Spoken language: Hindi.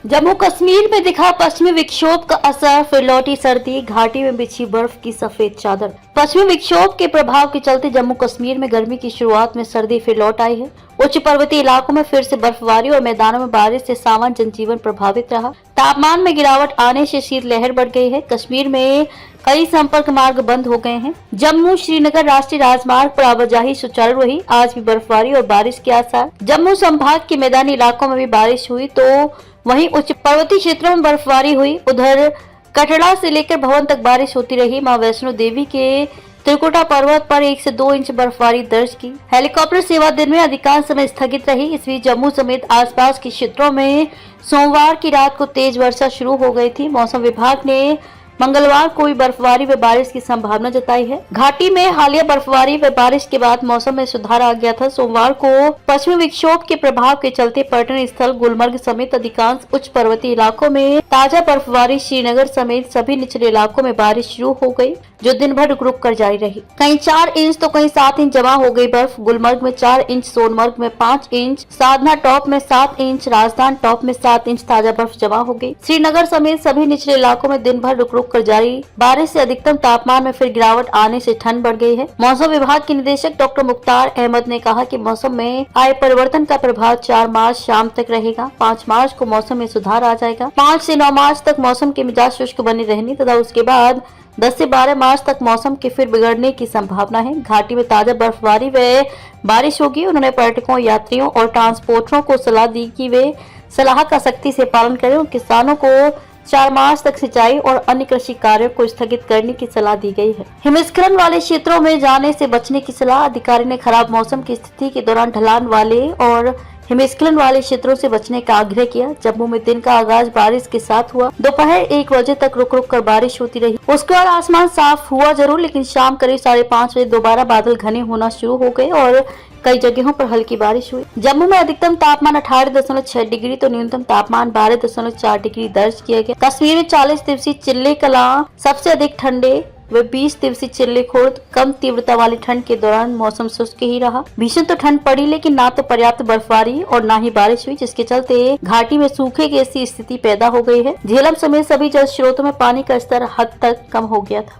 जम्मू कश्मीर में दिखा पश्चिमी विक्षोभ का असर, फिर लौटी सर्दी, घाटी में बिछी बर्फ की सफेद चादर। पश्चिमी विक्षोभ के प्रभाव के चलते जम्मू कश्मीर में गर्मी की शुरुआत में सर्दी फिर लौट आई है। उच्च पर्वतीय इलाकों में फिर से बर्फबारी और मैदानों में बारिश से सामान्य जनजीवन प्रभावित रहा। तापमान में गिरावट आने से शीतलहर बढ़ गई है। कश्मीर में कई संपर्क मार्ग बंद हो गए हैं। जम्मू श्रीनगर राष्ट्रीय राजमार्ग पर आवाजाही सुचारू रही। आज भी बर्फबारी और बारिश के आसार। जम्मू संभाग के मैदानी इलाकों में भी बारिश हुई तो वहीं उच्च पर्वतीय क्षेत्रों में बर्फबारी हुई। उधर कटड़ा से लेकर भवन तक बारिश होती रही। मां वैष्णो देवी के त्रिकुटा पर्वत पर 1 से 2 इंच बर्फबारी दर्ज की। हेलीकॉप्टर सेवा दिन में अधिकांश समय स्थगित रही। इस बीच जम्मू समेत आसपास के क्षेत्रों में सोमवार की रात को तेज वर्षा शुरू हो गई थी। मौसम विभाग ने मंगलवार को भी बर्फबारी व बारिश की संभावना जताई है। घाटी में हालिया बर्फबारी व बारिश के बाद मौसम में सुधार आ गया था। सोमवार को पश्चिमी विक्षोभ के प्रभाव के चलते पर्यटन स्थल गुलमर्ग समेत अधिकांश उच्च पर्वतीय इलाकों में ताजा बर्फबारी। श्रीनगर समेत सभी निचले इलाकों में बारिश शुरू हो गई, जो दिन भर रुक रुक कर जारी रही। कहीं 4 इंच तो कहीं 7 इंच जमा हो गई बर्फ। गुलमर्ग में 4 इंच, सोनमर्ग में 5 इंच, साधना टॉप में 7 इंच, राजधान टॉप में 7 इंच ताजा बर्फ जमा हो गई। श्रीनगर समेत सभी निचले इलाकों में दिन भर रुक रुक कर जारी बारिश से अधिकतम तापमान में फिर गिरावट आने से ठंड बढ़ गई है। मौसम विभाग के निदेशक डॉक्टर मुख्तार अहमद ने कहा कि मौसम में आए परिवर्तन का प्रभाव 4 मार्च शाम तक रहेगा। 5 मार्च को मौसम में सुधार आ जाएगा। 5 से 9 मार्च तक मौसम के मिजाज शुष्क बने रहने तथा उसके बाद 10 से 12 मार्च तक मौसम के फिर बिगड़ने की संभावना है। घाटी में ताजा बर्फबारी व बारिश होगी। उन्होंने पर्यटकों, यात्रियों और ट्रांसपोर्टरों को सलाह दी कि वे सलाह का सख्ती से पालन करें और किसानों को 4 मार्च तक सिंचाई और अन्य कृषि कार्यों को स्थगित करने की सलाह दी गई है। हिमस्खलन वाले क्षेत्रों में जाने से बचने की सलाह। अधिकारी ने खराब मौसम की स्थिति के दौरान ढलान वाले और हिमस्खलन वाले क्षेत्रों से बचने का आग्रह किया। जम्मू में दिन का आगाज बारिश के साथ हुआ। दोपहर 1 बजे तक रुक रुक कर बारिश होती रही। उसके बाद आसमान साफ हुआ जरूर, लेकिन शाम करीब 5:30 बजे दोबारा बादल घने होना शुरू हो गए और कई जगहों पर हल्की बारिश हुई। जम्मू में अधिकतम तापमान 18.6 डिग्री तो न्यूनतम तापमान 12.4 डिग्री दर्ज किया गया। कश्मीर में 40 दिवसीय चिल्ले कलां सबसे अधिक ठंडे व 20 दिवसीय चिल्ले खुर्द कम तीव्रता वाली ठंड के दौरान मौसम शुष्क ही रहा। भीषण तो ठंड पड़ी, लेकिन ना तो पर्याप्त बर्फबारी और ना ही बारिश हुई, जिसके चलते घाटी में सूखे की ऐसी स्थिति पैदा हो गई है। झेलम समेत सभी जल स्रोतों में पानी का स्तर हद तक कम हो गया था।